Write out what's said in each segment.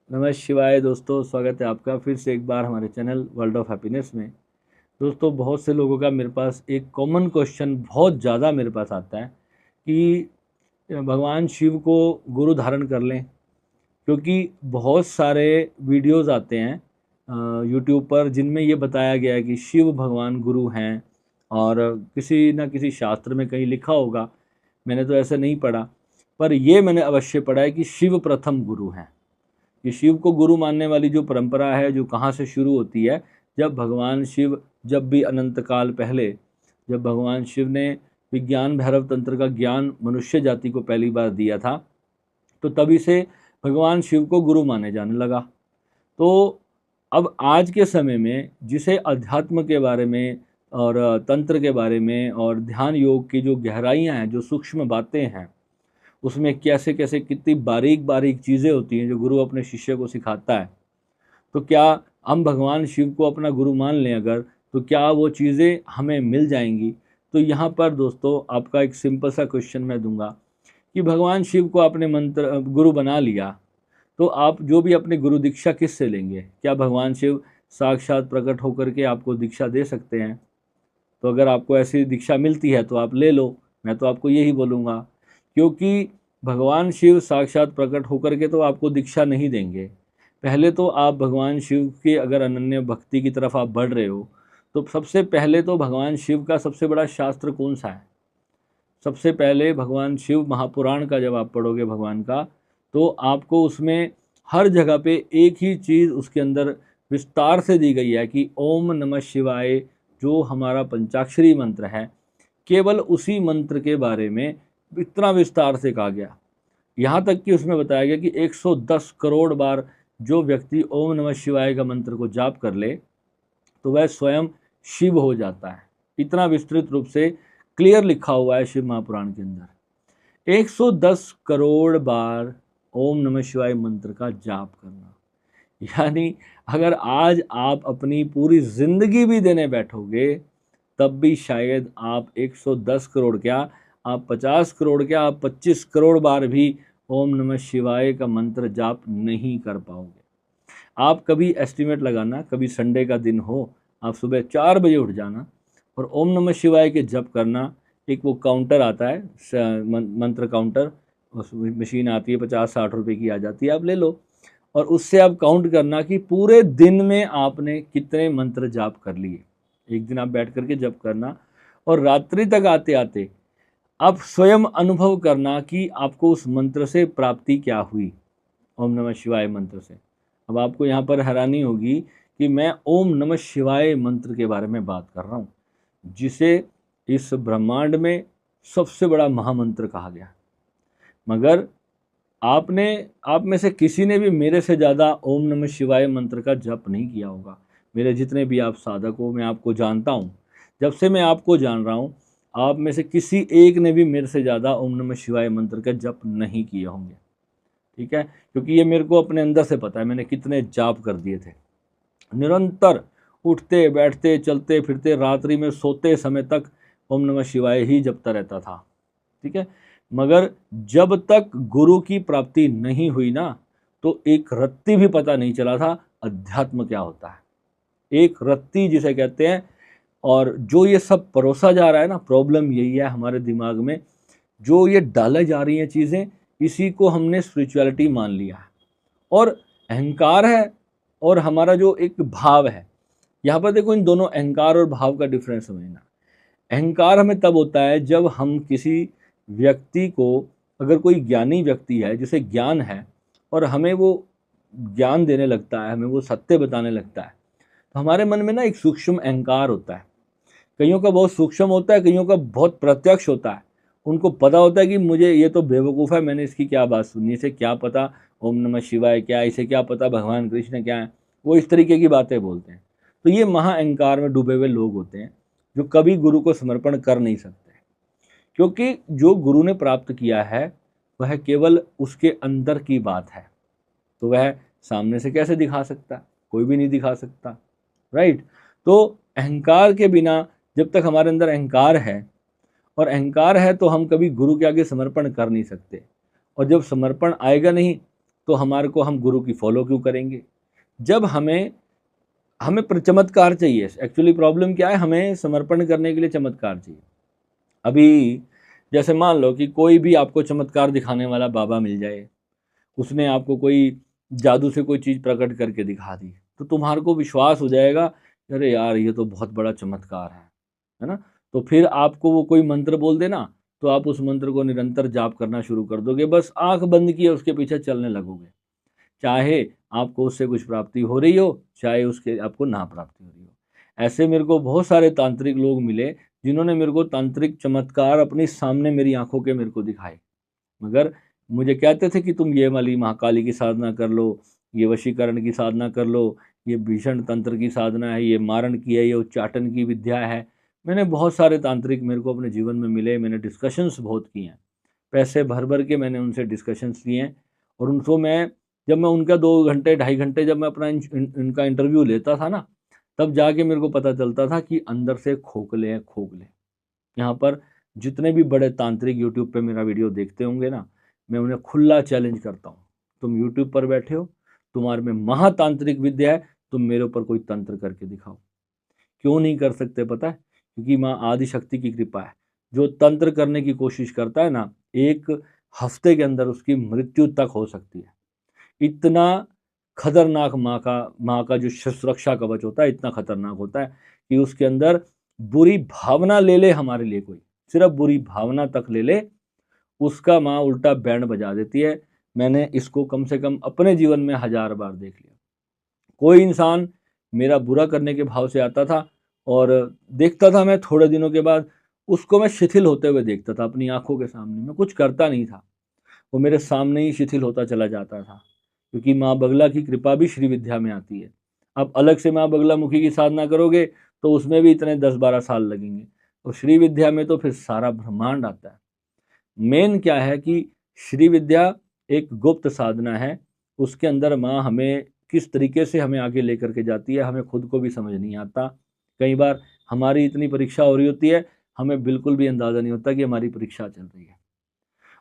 नमः शिवाय दोस्तों, स्वागत है आपका फिर से एक बार हमारे चैनल वर्ल्ड ऑफ हैप्पीनेस में। दोस्तों, बहुत से लोगों का मेरे पास एक कॉमन क्वेश्चन बहुत ज़्यादा मेरे पास आता है कि भगवान शिव को गुरु धारण कर लें, क्योंकि बहुत सारे वीडियोस आते हैं यूट्यूब पर जिनमें ये बताया गया है कि शिव भगवान गुरु हैं। और किसी न किसी शास्त्र में कहीं लिखा होगा, मैंने तो ऐसा नहीं पढ़ा, पर ये मैंने अवश्य पढ़ा है कि शिव प्रथम गुरु हैं। कि शिव को गुरु मानने वाली जो परंपरा है, जो कहाँ से शुरू होती है, जब भगवान शिव, जब भी अनंत काल पहले, जब भगवान शिव ने विज्ञान भैरव तंत्र का ज्ञान मनुष्य जाति को पहली बार दिया था, तो तभी से भगवान शिव को गुरु माने जाने लगा। तो अब आज के समय में जिसे अध्यात्म के बारे में और तंत्र के बारे में और ध्यान योग की जो गहराइयाँ हैं, जो सूक्ष्म बातें हैं, उसमें कैसे कैसे कितनी बारीक बारीक चीज़ें होती हैं जो गुरु अपने शिष्य को सिखाता है, तो क्या हम भगवान शिव को अपना गुरु मान लें अगर, तो क्या वो चीज़ें हमें मिल जाएंगी? तो यहाँ पर दोस्तों आपका एक सिंपल सा क्वेश्चन मैं दूंगा कि भगवान शिव को आपने मंत्र गुरु बना लिया, तो आप जो भी अपनी गुरु दीक्षा किस से लेंगे? क्या भगवान शिव साक्षात प्रकट होकर के आपको दीक्षा दे सकते हैं? तो अगर आपको ऐसी दीक्षा मिलती है तो आप ले लो, मैं तो आपको यही बोलूँगा, क्योंकि भगवान शिव साक्षात प्रकट होकर के तो आपको दीक्षा नहीं देंगे। पहले तो आप भगवान शिव के अगर अनन्य भक्ति की तरफ आप बढ़ रहे हो, तो सबसे पहले तो भगवान शिव का सबसे बड़ा शास्त्र कौन सा है? सबसे पहले भगवान शिव महापुराण का जब आप पढ़ोगे भगवान का, तो आपको उसमें हर जगह पे एक ही चीज़ उसके अंदर विस्तार से दी गई है कि ओम नमः शिवाय, जो हमारा पंचाक्षरी मंत्र है, केवल उसी मंत्र के बारे में इतना विस्तार से कहा गया। यहाँ तक कि उसमें बताया गया कि 110 करोड़ बार जो व्यक्ति ओम नमः शिवाय का मंत्र को जाप कर ले, तो वह स्वयं शिव हो जाता है। इतना विस्तृत रूप से क्लियर लिखा हुआ है शिव महापुराण के अंदर। 110 करोड़ बार ओम नमः शिवाय मंत्र का जाप करना, यानी अगर आज आप अपनी पूरी जिंदगी भी देने बैठोगे, तब भी शायद आप 110 करोड़ क्या, आप 50 करोड़ क्या, आप 25 करोड़ बार भी ओम नमः शिवाय का मंत्र जाप नहीं कर पाओगे। आप कभी एस्टिमेट लगाना, कभी संडे का दिन हो, आप सुबह 4 बजे उठ जाना और ओम नमः शिवाय के जप करना। एक वो काउंटर आता है, मंत्र काउंटर, उस मशीन आती है, 50-60 रुपए की आ जाती है, आप ले लो और उससे आप काउंट करना कि पूरे दिन में आपने कितने मंत्र जाप कर लिए। एक दिन आप बैठ करके जप करना और रात्रि तक आते आते आप स्वयं अनुभव करना कि आपको उस मंत्र से प्राप्ति क्या हुई, ओम नमः शिवाय मंत्र से। अब आपको यहाँ पर हैरानी होगी कि मैं ओम नमः शिवाय मंत्र के बारे में बात कर रहा हूँ, जिसे इस ब्रह्मांड में सबसे बड़ा महामंत्र कहा गया, मगर आप में से किसी ने भी मेरे से ज़्यादा ओम नमः शिवाय मंत्र का जप नहीं किया होगा। मेरे जितने भी आप साधक हो, मैं आपको जानता हूँ, जब से मैं आपको जान रहा हूँ, आप में से किसी एक ने भी मेरे से ज़्यादा ओम नमः शिवाय मंत्र का जप नहीं किए होंगे। ठीक है, क्योंकि ये मेरे को अपने अंदर से पता है, मैंने कितने जाप कर दिए थे। निरंतर उठते बैठते चलते फिरते रात्रि में सोते समय तक ओम नमः शिवाय ही जपता रहता था। ठीक है, मगर जब तक गुरु की प्राप्ति नहीं हुई ना, तो एक रत्ती भी पता नहीं चला था अध्यात्म क्या होता है। एक रत्ती जिसे कहते हैं। और जो ये सब परोसा जा रहा है ना, प्रॉब्लम यही है हमारे दिमाग में, जो ये डाले जा रही हैं चीज़ें, इसी को हमने स्पिरिचुअलिटी मान लिया है। और अहंकार है और हमारा जो एक भाव है, यहाँ पर देखो, इन दोनों अहंकार और भाव का डिफरेंस समझना। अहंकार हमें तब होता है जब हम किसी व्यक्ति को, अगर कोई ज्ञानी व्यक्ति है जिसे ज्ञान है और हमें वो ज्ञान देने लगता है, हमें वो सत्य बताने लगता है, तो हमारे मन में ना एक सूक्ष्म अहंकार होता है। कईयों का बहुत सूक्ष्म होता है, कईयों का बहुत प्रत्यक्ष होता है। उनको पता होता है कि मुझे ये तो बेवकूफ़ है, मैंने इसकी क्या बात सुनी, इसे क्या पता ओम नमः शिवाय क्या, इसे क्या पता भगवान कृष्ण क्या है। वो इस तरीके की बातें बोलते हैं। तो ये महा अहंकार में डूबे हुए लोग होते हैं जो कभी गुरु को समर्पण कर नहीं सकते, क्योंकि जो गुरु ने प्राप्त किया है वह केवल उसके अंदर की बात है, तो वह सामने से कैसे दिखा सकता? कोई भी नहीं दिखा सकता, राइट। तो अहंकार के बिना, जब तक हमारे अंदर अहंकार है, और अहंकार है, तो हम कभी गुरु के आगे समर्पण कर नहीं सकते। और जब समर्पण आएगा नहीं, तो हमारे को हम गुरु की फॉलो क्यों करेंगे? जब हमें हमें चमत्कार चाहिए। एक्चुअली प्रॉब्लम क्या है, हमें समर्पण करने के लिए चमत्कार चाहिए। अभी जैसे मान लो कि कोई भी आपको चमत्कार दिखाने वाला बाबा मिल जाए, उसने आपको कोई जादू से कोई चीज़ प्रकट करके दिखा दी, तो तुम्हारे को विश्वास हो जाएगा, अरे यार ये तो बहुत बड़ा चमत्कार है ना। तो फिर आपको वो कोई मंत्र बोल देना, तो आप उस मंत्र को निरंतर जाप करना शुरू कर दोगे, बस आंख बंद किए उसके पीछे चलने लगोगे, चाहे आपको उससे कुछ प्राप्ति हो रही हो, चाहे उसके आपको ना प्राप्ति हो रही हो। ऐसे मेरे को बहुत सारे तांत्रिक लोग मिले जिन्होंने मेरे को तांत्रिक चमत्कार अपने सामने मेरी आंखों के मेरे को दिखाए, मगर मुझे कहते थे कि तुम ये वाली महाकाली की साधना कर लो, ये वशीकरण की साधना कर लो, ये भीषण तंत्र की साधना है, ये मारण की है, ये उच्चाटन की विद्या है। मैंने बहुत सारे तांत्रिक मेरे को अपने जीवन में मिले, मैंने डिस्कशंस बहुत किए हैं, पैसे भर भर के मैंने उनसे डिस्कशंस किए हैं। और उनको जब मैं उनका 2 घंटे 2.5 घंटे जब मैं अपना इनका इंटरव्यू लेता था ना, तब जाके मेरे को पता चलता था कि अंदर से खोखले हैं, खोखले। यहाँ पर जितने भी बड़े तांत्रिक यूट्यूब पे मेरा वीडियो देखते होंगे ना, मैं उन्हें खुला चैलेंज करता हूँ, तुम यूट्यूब पर बैठे हो, तुम्हारे में महातांत्रिक विद्या है, तुम मेरे ऊपर कोई तंत्र करके दिखाओ। क्यों नहीं कर सकते पता है? क्योंकि माँ आदिशक्ति की कृपा है। जो तंत्र करने की कोशिश करता है ना, 1 हफ्ते के अंदर उसकी मृत्यु तक हो सकती है। इतना खतरनाक माँ का जो सुरक्षा कवच होता है, इतना खतरनाक होता है कि उसके अंदर बुरी भावना ले ले हमारे लिए, कोई सिर्फ बुरी भावना तक ले ले, उसका माँ उल्टा बैंड बजा देती है। मैंने इसको कम से कम अपने जीवन में 1000 बार देख लिया। कोई इंसान मेरा बुरा करने के भाव से आता था और देखता था, मैं थोड़े दिनों के बाद उसको मैं शिथिल होते हुए देखता था अपनी आंखों के सामने। मैं कुछ करता नहीं था, वो मेरे सामने ही शिथिल होता चला जाता था, क्योंकि माँ बगला की कृपा भी श्री विद्या में आती है। अब अलग से माँ बगला मुखी की साधना करोगे तो उसमें भी इतने 10-12 साल लगेंगे, और श्री विद्या में तो फिर सारा ब्रह्मांड आता है। मेन क्या है कि श्री विद्या एक गुप्त साधना है, उसके अंदर माँ हमें किस तरीके से हमें आगे लेकर के जाती है, हमें खुद को भी समझ नहीं आता। कई बार हमारी इतनी परीक्षा हो रही होती है, हमें बिल्कुल भी अंदाज़ा नहीं होता कि हमारी परीक्षा चल रही है।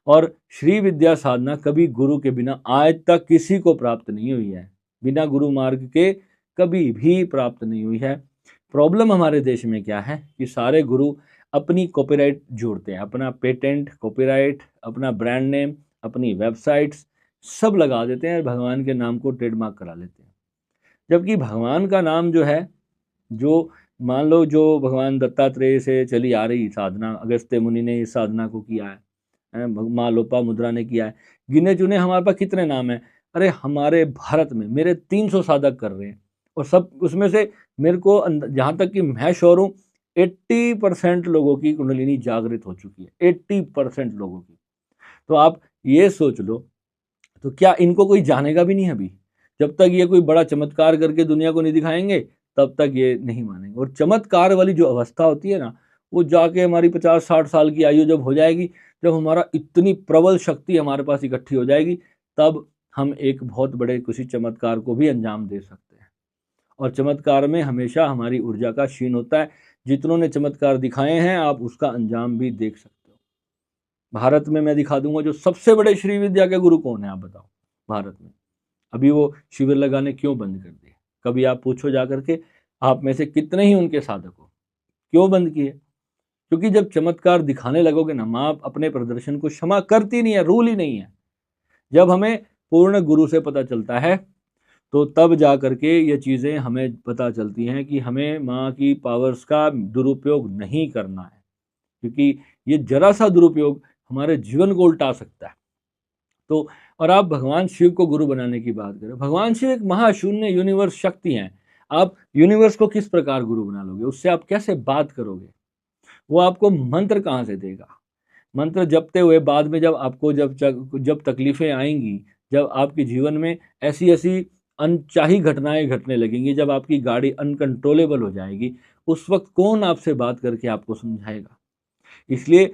और श्री विद्या साधना कभी गुरु के बिना आज तक किसी को प्राप्त नहीं हुई है, बिना गुरु मार्ग के कभी भी प्राप्त नहीं हुई है। प्रॉब्लम हमारे देश में क्या है कि सारे गुरु अपनी कॉपीराइट जोड़ते हैं, अपना पेटेंट, कॉपीराइट, अपना ब्रांड नेम, अपनी वेबसाइट्स सब लगा देते हैं, भगवान के नाम को ट्रेडमार्क करा लेते हैं। जबकि भगवान का नाम जो है, जो मान लो जो भगवान दत्तात्रेय से चली आ रही साधना, अगस्त्य मुनि ने इस साधना को किया है, माँ लोपा मुद्रा ने किया है, गिने चुने हमारे पास कितने नाम हैं। अरे हमारे भारत में मेरे 300 साधक कर रहे हैं, और सब उसमें से मेरे को जहाँ तक कि मैं श्योर हूँ 80% लोगों की कुंडलिनी जागृत हो चुकी है, 80% लोगों की। तो आप ये सोच लो, तो क्या इनको कोई जानेगा भी नहीं अभी? जब तक ये कोई बड़ा चमत्कार करके दुनिया को नहीं दिखाएंगे, तब तक ये नहीं मानेंगे। और चमत्कार वाली जो अवस्था होती है ना, वो जाके हमारी 50-60 साल की आयु जब हो जाएगी, जब हमारा इतनी प्रबल शक्ति हमारे पास इकट्ठी हो जाएगी, तब हम एक बहुत बड़े किसी चमत्कार को भी अंजाम दे सकते हैं। और चमत्कार में हमेशा हमारी ऊर्जा का क्षीण होता है। जितनों ने चमत्कार दिखाए हैं, आप उसका अंजाम भी देख सकते हो। भारत में मैं दिखा दूंगा जो सबसे बड़े श्री विद्या के गुरु कौन है, आप बताओ भारत में। अभी वो शिविर लगाने क्यों बंद कर दिए? कभी आप पूछो जा करके, आप में से कितने ही उनके साधक हो, क्यों बंद किए? क्योंकि जब चमत्कार दिखाने लगोगे ना, माँ अपने प्रदर्शन को क्षमा करती नहीं है, रूल ही नहीं है। जब हमें पूर्ण गुरु से पता चलता है, तो तब जा करके ये चीज़ें हमें पता चलती हैं कि हमें माँ की पावर्स का दुरुपयोग नहीं करना है, क्योंकि ये जरा सा दुरुपयोग हमारे जीवन को उल्टा सकता है। तो और आप भगवान शिव को गुरु बनाने की बात करें, भगवान शिव एक महाशून्य यूनिवर्स शक्ति हैं। आप यूनिवर्स को किस प्रकार गुरु बना लोगे? उससे आप कैसे बात करोगे? वो आपको मंत्र कहाँ से देगा? मंत्र जपते हुए बाद में जब आपको जब तकलीफें आएंगी, जब आपके जीवन में ऐसी ऐसी अनचाही घटनाएं घटने लगेंगी, जब आपकी गाड़ी अनकंट्रोलेबल हो जाएगी, उस वक्त कौन आपसे बात करके आपको समझाएगा? इसलिए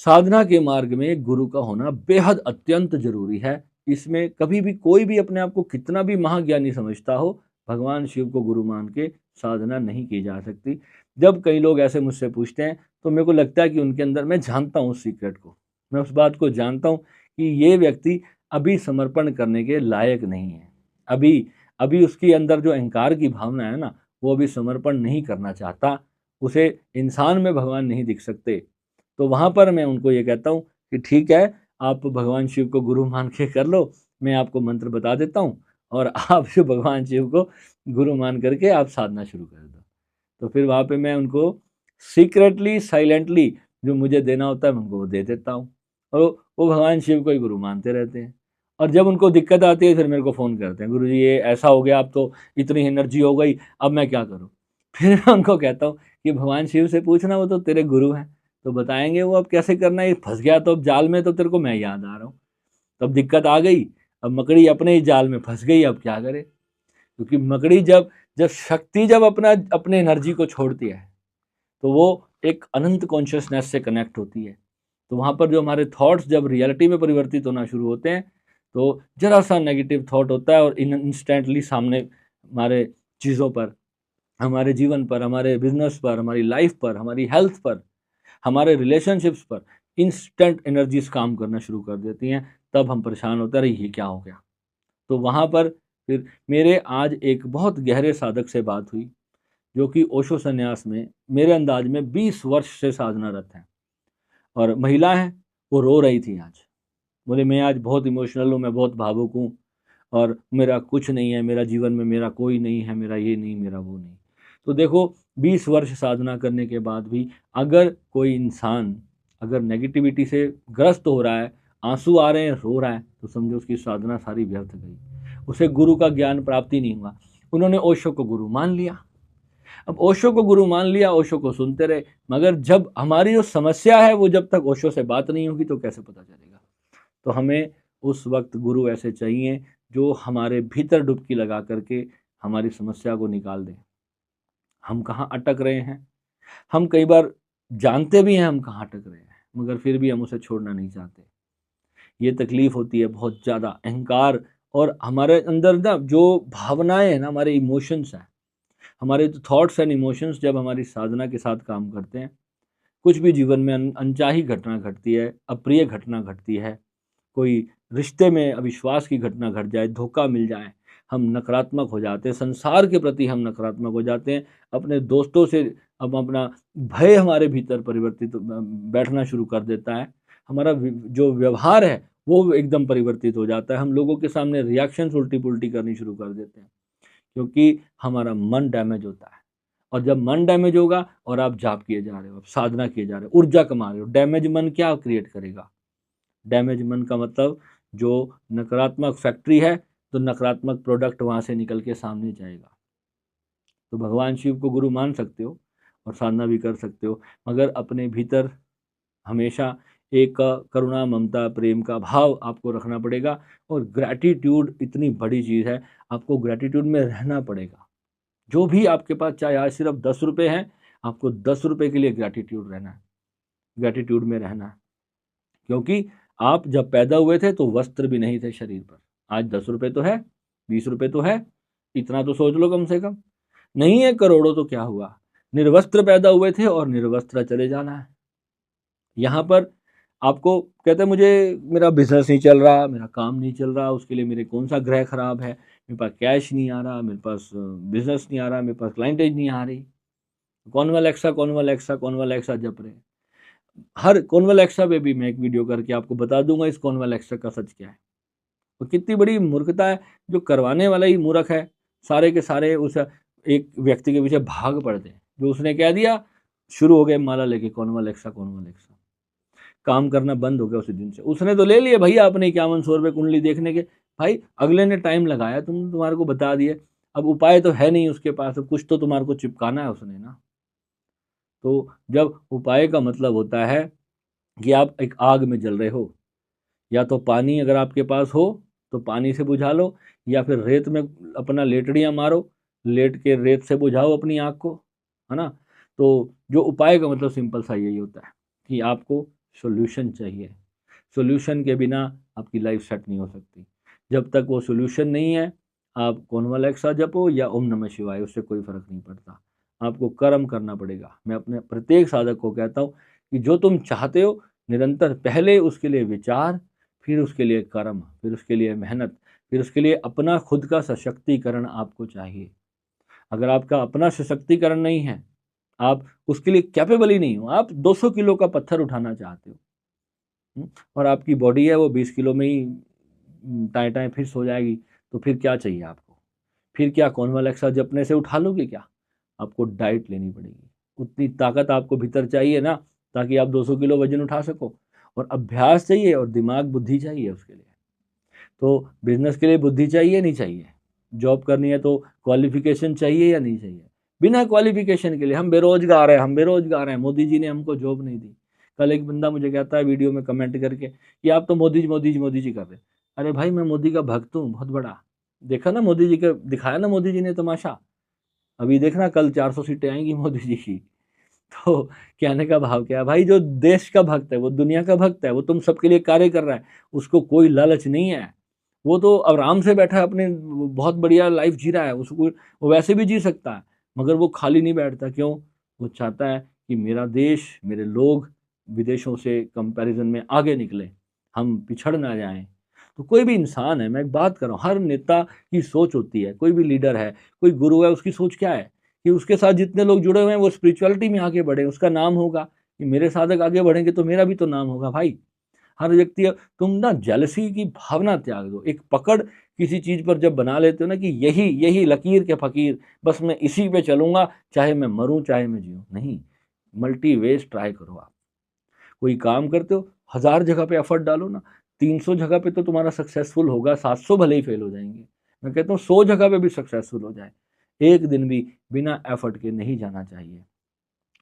साधना के मार्ग में गुरु का होना बेहद अत्यंत जरूरी है। इसमें कभी भी कोई भी अपने आप को कितना भी महाज्ञानी समझता हो, भगवान शिव को गुरु मान के साधना नहीं की जा सकती। जब कई लोग ऐसे मुझसे पूछते हैं, तो मेरे को लगता है कि उनके अंदर, मैं जानता हूँ उस सीक्रेट को, मैं उस बात को जानता हूँ कि ये व्यक्ति अभी समर्पण करने के लायक नहीं है। अभी अभी उसके अंदर जो अहंकार की भावना है ना, वो अभी समर्पण नहीं करना चाहता, उसे इंसान में भगवान नहीं दिख सकते। तो वहाँ पर मैं उनको ये कहता हूँ कि ठीक है, आप भगवान शिव को गुरु मान के कर लो, मैं आपको मंत्र बता देता हूँ और आप जो भगवान शिव को गुरु मान करके आप साधना शुरू कर दो। तो फिर वहाँ पे मैं उनको सीक्रेटली साइलेंटली जो मुझे देना होता है मैं उनको वो दे देता हूँ, और वो भगवान शिव को ही गुरु मानते रहते हैं। और जब उनको दिक्कत आती है फिर मेरे को फ़ोन करते हैं, गुरु जी ये ऐसा हो गया, अब तो इतनी एनर्जी हो गई, अब मैं क्या करूँ? फिर मैं उनको कहता हूँ कि भगवान शिव से पूछना, वो तो तेरे गुरु हैं, तो बताएंगे वो अब कैसे करना है। ये फंस गया तो अब जाल में, तो तेरे को मैं याद आ रहा हूँ, तब दिक्कत आ गई, अब मकड़ी अपने ही जाल में फंस गई, अब क्या करे? क्योंकि मकड़ी जब जब शक्ति जब अपने एनर्जी को छोड़ती है तो वो एक अनंत कॉन्शियसनेस से कनेक्ट होती है। तो वहाँ पर जो हमारे थॉट्स जब रियलिटी में परिवर्तित होना शुरू होते हैं, तो जरा सा नेगेटिव थॉट होता है और इंस्टेंटली सामने हमारे चीज़ों पर, हमारे जीवन पर, हमारे बिजनेस पर, हमारी लाइफ पर, हमारी हेल्थ पर, हमारे रिलेशनशिप्स पर इंस्टेंट एनर्जीज काम करना शुरू कर देती हैं। तब हम परेशान होते हैं, अरे ये क्या हो गया? तो वहाँ पर फिर मेरे आज एक बहुत गहरे साधक से बात हुई, जो कि ओशो संन्यास में मेरे अंदाज में 20 वर्ष से साधनारत हैं, और महिला है। वो रो रही थी आज, बोले मैं आज बहुत इमोशनल हूँ, मैं बहुत भावुक हूँ, और मेरा कुछ नहीं है, मेरा जीवन में मेरा कोई नहीं है, मेरा ये नहीं, मेरा वो नहीं। तो देखो, 20 वर्ष साधना करने के बाद भी अगर कोई इंसान अगर नेगेटिविटी से ग्रस्त हो रहा है, आंसू आ रहे हैं, रो रहा है, तो समझो उसकी साधना सारी व्यर्थ गई, उसे गुरु का ज्ञान प्राप्ति नहीं हुआ। उन्होंने ओशो को गुरु मान लिया। अब ओशो को गुरु मान लिया, ओशो को सुनते रहे, मगर जब हमारी जो समस्या है वो जब तक ओशो से बात नहीं होगी तो कैसे पता चलेगा? तो हमें उस वक्त गुरु ऐसे चाहिए जो हमारे भीतर डुबकी लगा करके हमारी समस्या को निकाल दें। हम कहाँ अटक रहे हैं, हम कई बार जानते भी हैं हम कहाँ अटक रहे हैं, मगर फिर भी हम उसे छोड़ना नहीं चाहते। ये तकलीफ होती है बहुत ज़्यादा, अहंकार, और हमारे अंदर ना जो भावनाएं हैं ना, हमारे इमोशंस हैं, हमारे जो थॉट्स एंड इमोशंस जब हमारी साधना के साथ काम करते हैं, कुछ भी जीवन में अनचाही घटना घटती है, अप्रिय घटना घटती है, कोई रिश्ते में अविश्वास की घटना घट जाए, धोखा मिल जाए, हम नकारात्मक हो जाते हैं, संसार के प्रति हम नकारात्मक हो जाते हैं, अपने दोस्तों से अब अपना भय हमारे भीतर परिवर्तित बैठना शुरू कर देता है, हमारा जो व्यवहार है वो एकदम परिवर्तित हो जाता है, हम लोगों के सामने रिएक्शंस उल्टी पुल्टी करनी शुरू कर देते हैं, क्योंकि हमारा मन डैमेज होता है। और जब मन डैमेज होगा और आप जाप किए जा रहे हो, आप साधना किए जा रहे हो, ऊर्जा कमा रहे हो, डैमेज मन क्या क्रिएट करेगा? डैमेज मन का मतलब जो नकारात्मक फैक्ट्री है, तो नकारात्मक प्रोडक्ट वहाँ से निकल के सामने जाएगा। तो भगवान शिव को गुरु मान सकते हो और साधना भी कर सकते हो, मगर अपने भीतर हमेशा एक करुणा, ममता, प्रेम का भाव आपको रखना पड़ेगा। और ग्रैटिट्यूड इतनी बड़ी चीज़ है, आपको ग्रैटिट्यूड में रहना पड़ेगा। जो भी आपके पास, चाहे आज सिर्फ 10 रुपये हैं, आपको 10 रुपये के लिए ग्रैटिट्यूड रहना है, ग्रैटिट्यूड में रहना है। क्योंकि आप जब पैदा हुए थे तो वस्त्र भी नहीं थे शरीर पर, आज 10 रुपये तो है, 20 रुपये तो है, इतना तो सोच लो कम से कम। नहीं है करोड़ों तो क्या हुआ, निर्वस्त्र पैदा हुए थे और निर्वस्त्र चले जाना है। यहाँ पर आपको कहते हैं मुझे मेरा बिजनेस नहीं चल रहा, मेरा काम नहीं चल रहा, उसके लिए मेरे कौन सा ग्रह खराब है, मेरे पास कैश नहीं आ रहा, मेरे पास बिजनेस नहीं आ रहा, मेरे पास क्लाइंटेज नहीं आ रही, कॉन्वल एक्सा जप रहे। हर कॉन्वल एक्सा पे भी मैं एक वीडियो करके आपको बता दूंगा इस कॉन्वल एक्सा का सच क्या है। तो कितनी बड़ी मूर्खता है, जो करवाने वाला ही मूर्ख है, सारे के सारे उस एक व्यक्ति के पीछे भाग पड़ते हैं, जो उसने कह दिया शुरू हो गए माला लेके कॉन्वल एक्सा, काम करना बंद हो गया उसी दिन से। उसने तो ले लिए भैया अपने 5100 रुपये कुंडली देखने के, भाई अगले ने टाइम लगाया, तुम्हारे को बता दिए, अब उपाय तो है नहीं उसके पास, अब कुछ तो तुम्हारे को चिपकाना है उसने ना। तो जब उपाय का मतलब होता है कि आप एक आग में जल रहे हो, या तो पानी अगर आपके पास हो तो पानी से बुझा लो, या फिर रेत में अपना लेटड़ियाँ मारो, लेट के रेत से बुझाओ अपनी आग को, है ना। तो जो उपाय का मतलब सिंपल सा यही होता है कि आपको सॉल्यूशन चाहिए, सॉल्यूशन के बिना आपकी लाइफ सेट नहीं हो सकती। जब तक वो सॉल्यूशन नहीं है, आप कॉन्वलेक्सा जपो या ओम नमः शिवाय, उससे कोई फर्क नहीं पड़ता, आपको कर्म करना पड़ेगा। मैं अपने प्रत्येक साधक को कहता हूँ कि जो तुम चाहते हो निरंतर पहले उसके लिए विचार, फिर उसके लिए कर्म, फिर उसके लिए मेहनत, फिर उसके लिए अपना खुद का सशक्तिकरण आपको चाहिए। अगर आपका अपना सशक्तिकरण नहीं है, आप उसके लिए कैपेबल ही नहीं हो, आप 200 किलो का पत्थर उठाना चाहते हो, और आपकी बॉडी है वो 20 किलो में ही टाए टाए फिक्स हो जाएगी, तो फिर क्या चाहिए आपको? फिर क्या कॉर्नवाल एक्सरसाइज अपने से उठा लोगे क्या? आपको डाइट लेनी पड़ेगी। उतनी ताकत आपको भीतर चाहिए ना, ताकि आप 200 किलो वजन उठा सको। और अभ्यास चाहिए और दिमाग बुद्धि चाहिए उसके लिए। तो बिजनेस के लिए बुद्धि चाहिए नहीं चाहिए? जॉब करनी है तो क्वालिफिकेशन चाहिए या नहीं चाहिए? बिना क्वालिफिकेशन के लिए हम बेरोजगार हैं, हम बेरोजगार हैं, मोदी जी ने हमको जॉब नहीं दी। कल एक बंदा मुझे कहता है वीडियो में कमेंट करके कि आप तो मोदी जी मोदी जी मोदी जी कर रहे। अरे भाई, मैं मोदी का भक्त हूँ बहुत बड़ा। देखा ना मोदी जी का, दिखाया ना मोदी जी ने तमाशा। अभी देखना कल 400 सीटें आएंगी मोदी जी की। तो कहने का भाव क्या है भाई, जो देश का भक्त है, वो दुनिया का भक्त है, वो तुम सबके लिए कार्य कर रहा है, उसको कोई लालच नहीं है। वो तो आराम से बैठा है, अपने बहुत बढ़िया लाइफ जी रहा है, उसको वो वैसे भी जी सकता है, मगर वो खाली नहीं बैठता। क्यों? वो चाहता है कि मेरा देश, मेरे लोग विदेशों से कंपैरिजन में आगे निकले, हम पिछड़ ना जाएं। तो कोई भी इंसान है, मैं एक बात कर रहा हूँ, हर नेता की सोच होती है, कोई भी लीडर है, कोई गुरु है, उसकी सोच क्या है कि उसके साथ जितने लोग जुड़े हुए हैं वो स्पिरिचुअलिटी में आगे बढ़े, उसका नाम होगा कि मेरे साधक आगे बढ़ेंगे तो मेरा भी तो नाम होगा भाई। हर व्यक्ति, तुम ना जेलसी की भावना त्याग दो। एक पकड़ किसी चीज पर जब बना लेते हो ना कि यही यही लकीर के फकीर, बस मैं इसी पे चलूंगा, चाहे मैं मरूं चाहे मैं जीऊं, नहीं। मल्टी वेज ट्राई करो। आप कोई काम करते हो, 1000 जगह पे एफर्ट डालो ना, 300 जगह पे तो तुम्हारा सक्सेसफुल होगा, 700 भले ही फेल हो जाएंगे। मैं कहता हूँ 100 जगह पे भी सक्सेसफुल हो जाए, एक दिन भी बिना एफर्ट के नहीं जाना चाहिए।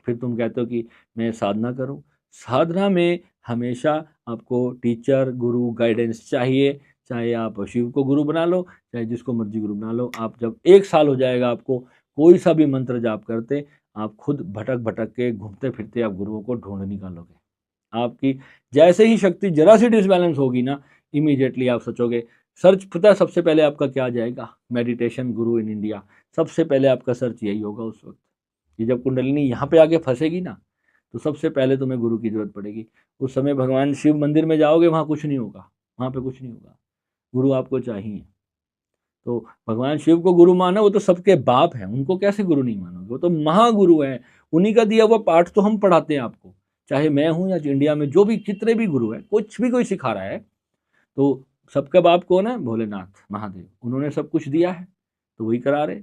फिर तुम कहते हो कि मैं साधना करूं। साधना में हमेशा आपको टीचर, गुरु, गाइडेंस चाहिए। चाहे आप शिव को गुरु बना लो, चाहे जिसको मर्जी गुरु बना लो। आप जब 1 साल हो जाएगा आपको कोई सा भी मंत्र जाप करते, आप खुद भटक भटक के घूमते फिरते आप गुरुओं को ढूंढ निकालोगे। आपकी जैसे ही शक्ति जरा सी डिसबैलेंस होगी ना, इमीडिएटली आप सोचोगे। सर्च पता है सबसे पहले आपका क्या आ जाएगा? Meditation Guru in India. सबसे पहले आपका सर्च यही होगा उस वक्त। कि जब कुंडलिनी यहाँ पे आके फंसेगी ना, तो सबसे पहले तुम्हें गुरु की जरूरत पड़ेगी। उस समय भगवान शिव मंदिर में जाओगे, वहाँ कुछ नहीं होगा, वहाँ पे कुछ नहीं होगा, गुरु आपको चाहिए। तो भगवान शिव को गुरु मानो, वो तो सबके बाप हैं, उनको कैसे गुरु नहीं मानोगे? वो तो महागुरु हैं। उन्हीं का दिया हुआ पाठ तो हम पढ़ाते हैं आपको। चाहे मैं हूँ या इंडिया में जो भी जितने भी गुरु हैं, कुछ भी कोई सिखा रहा है, तो सबका बाप कौन है? भोलेनाथ महादेव। उन्होंने सब कुछ दिया है, तो वही करा रहे।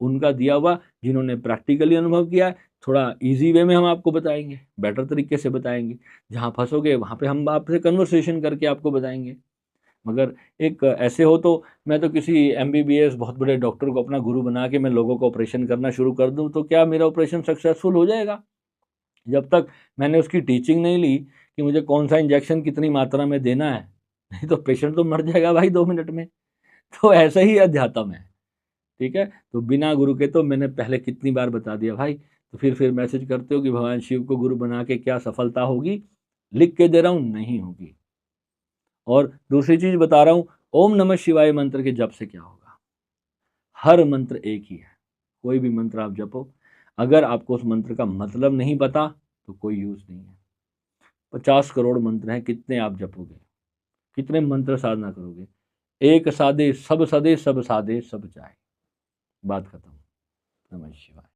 उनका दिया हुआ, जिन्होंने प्रैक्टिकली अनुभव किया है, थोड़ा इजी वे में हम आपको बताएंगे, बेटर तरीके से बताएंगे। जहाँ फंसोगे वहाँ पे हम आपसे कन्वर्सेशन करके आपको बताएंगे। मगर एक ऐसे हो तो मैं तो किसी एमबीबीएस बहुत बड़े डॉक्टर को अपना गुरु बना के मैं लोगों को ऑपरेशन करना शुरू कर दूं, तो क्या मेरा ऑपरेशन सक्सेसफुल हो जाएगा? जब तक मैंने उसकी टीचिंग नहीं ली कि मुझे कौन सा इंजेक्शन कितनी मात्रा में देना है, नहीं तो पेशेंट तो मर जाएगा भाई 2 मिनट में। तो ऐसा ही अध्यात्म है। ठीक है, तो बिना गुरु के तो मैंने पहले कितनी बार बता दिया भाई। तो फिर मैसेज करते हो कि भगवान शिव को गुरु बना के क्या सफलता होगी? लिख के दे रहा हूं, नहीं होगी। और दूसरी चीज बता रहा हूं, ओम नमः शिवाय मंत्र के जप से क्या होगा? हर मंत्र एक ही है। कोई भी मंत्र आप जपो, अगर आपको उस मंत्र का मतलब नहीं पता तो कोई यूज नहीं है। 50 करोड़ मंत्र हैं, कितने आप जपोगे? कितने मंत्र साधना करोगे? एक साधे सब सदे, सब साधे सब जाए। बात खत्म। नमः शिवाय।